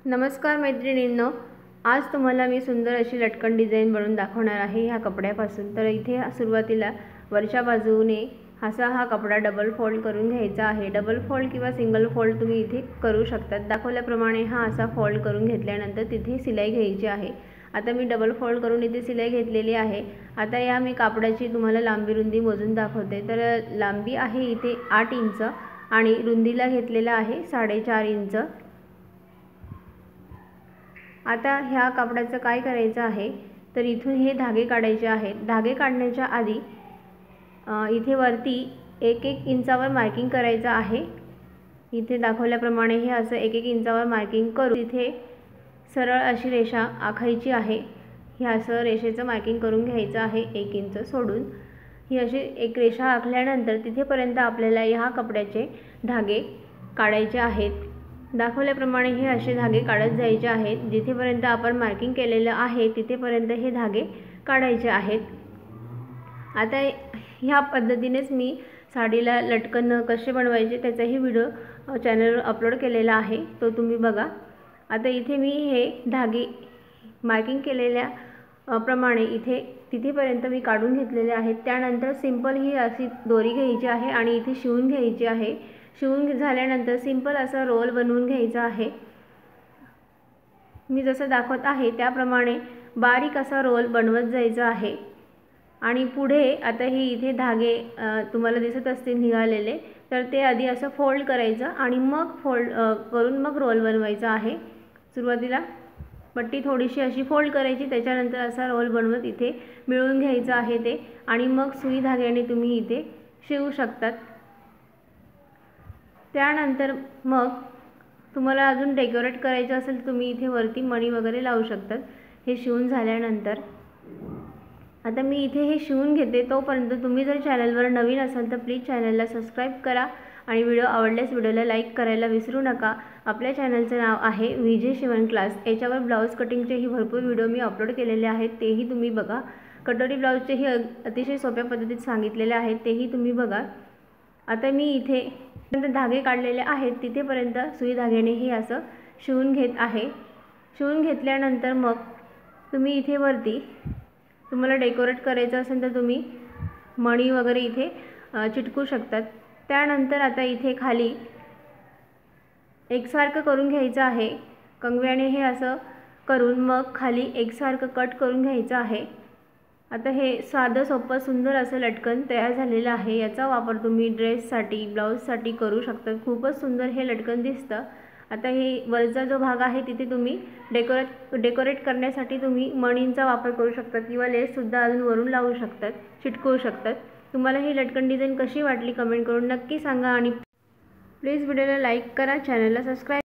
नमस्कार मैत्रिणींनो, आज तुम्हाला मी सुंदर अशी लटकन डिझाइन बनवून दाखवणार आहे ह्या कपड्यापासून। तर इथे सुरुवातीला वरच्या बाजूने हा कपडा डबल फोल्ड करून घ्यायचा आहे। डबल फोल्ड किंवा सिंगल फोल्ड तुम्ही इथे करू शकता। दाखवल्याप्रमाणे हा असा फोल्ड करून घेतल्यानंतर तिथे सिलाई घ्यायची आहे। आता मी डबल फोल्ड करून इथे सिलाई घेतलेली आहे। आता या मी कापडाची तुम्हाला लांबी रुंदी मोजून दाखवते। तर लांबी आहे इथे 8 इंच आणि रुंदीला घेतलेला आहे 4.5 इंच। आता ह्या कापडाचं काय करायचं आहे, तर इथून हे धागे काढायचे आहेत। धागे काढण्याच्या आधी इथे वरती 1-1 इंचावर मार्किंग करायचं आहे। इथे दाखवल्याप्रमाणे हे असं 1-1 इंचावर मार्किंग करून इथे सरळ अशी रेषा आखायची आहे। हे असं रेषेचं मार्किंग करून घ्यायचं आहे 1 इंच सोडून। ही अशी एक रेषा आखल्यानंतर तिथेपर्यंत आपल्याला ह्या कपड्याचे धागे काढायचे आहेत। दाखवल्याप्रमाणे हे असे धागे काढत जायचे आहेत। जिथेपर्यंत आपण मार्किंग केलेलं आहे तिथेपर्यंत हे धागे काढायचे आहेत। आता ह्या पद्धतीनेच मी साडीला लटकन कसे बनवायचे त्याचाही व्हिडिओ चॅनलवर अपलोड केलेला आहे, तो तुम्ही बघा। आता इथे मी हे धागे मार्किंग केलेल्या प्रमाणे इथे तिथेपर्यंत मी काढून घेतलेले आहेत। त्यानंतर सिंपल ही अशी दोरी घ्यायची आहे आणि इथे शिवून घ्यायची आहे। शिवून झाल्यानंतर सिंपल असा रोल बनवून घ्यायचा आहे। मी जसं दाखवत आहे त्याप्रमाणे बारीक असा रोल बनवत जायचा आहे। आणि पुढे आता ही इथे धागे तुम्हाला दिसत असतील निघालेले, तर ते आधी असं फोल्ड करायचं आणि मग फोल्ड करून मग रोल बनवायचा आहे। सुरुवातीला पट्टी थोडीशी अशी फोल्ड करायची, त्याच्यानंतर असा रोल बनवत इथे मिळवून घ्यायचं आहे ते, आणि मग सुई धाग्याने तुम्ही इथे शिवू शकतात। त्यानंतर मग तुम्हाला अजून डेकोरेट करायचं असेल तर तुम्ही इथे वरती मणी वगैरे लावू शकतात। हे शिवून झाल्यानंतर आता मी इथे हे शिवून घेते। तोपर्यंत तुम्ही जर चॅनलवर नवीन असाल तर प्लीज चॅनलला सबस्क्राईब करा आणि व्हिडिओ आवडल्यास व्हिडिओला लाईक करायला विसरू नका। आपल्या चॅनलचं नाव आहे विजय शिवण क्लास। याच्यावर ब्लाऊज कटिंगचेही भरपूर व्हिडिओ मी अपलोड केलेले आहेत, तेही तुम्ही बघा। कटोरी ब्लाऊजचेही अतिशय सोप्या पद्धतीत सांगितलेले आहेत, तेही तुम्ही बघा। आता मी इथे धागे काढलेले आहेत तिथेपर्यंत सुई धाग्याने हे असं शिवून घेत आहे। शिवून घेतल्यानंतर मग तुम्ही इथे वरती तुम्हाला डेकोरेट करायचं असेल तर तुम्ही मणी वगैरे इथे चिटकू शकतात। त्यानंतर आता इथे खाली एकसारखं करून घ्यायचं आहे। कंगव्याने हे असं करून मग खाली एकसारखं कट करून घ्यायचं आहे। आता हे साधं सोपं सुंदर असं लटकन तयार झालेलं आहे। याचा वापर तुम्ही ड्रेससाठी ब्लाऊजसाठी करू शकता। खूपच सुंदर हे लटकन दिसतं। आता हे वरचा जो भाग आहे तिथे तुम्ही डेकोरेट करण्यासाठी तुम्ही मणींचा वापर करू शकता किंवा लेससुद्धा अजून वरून लावू शकतात, चिटकवू शकतात। तुम्हाला ही लटकन डिझाईन कशी वाटली कमेंट करून नक्की सांगा आणि प्लीज व्हिडिओला लाईक करा, चॅनलला सबस्क्राईब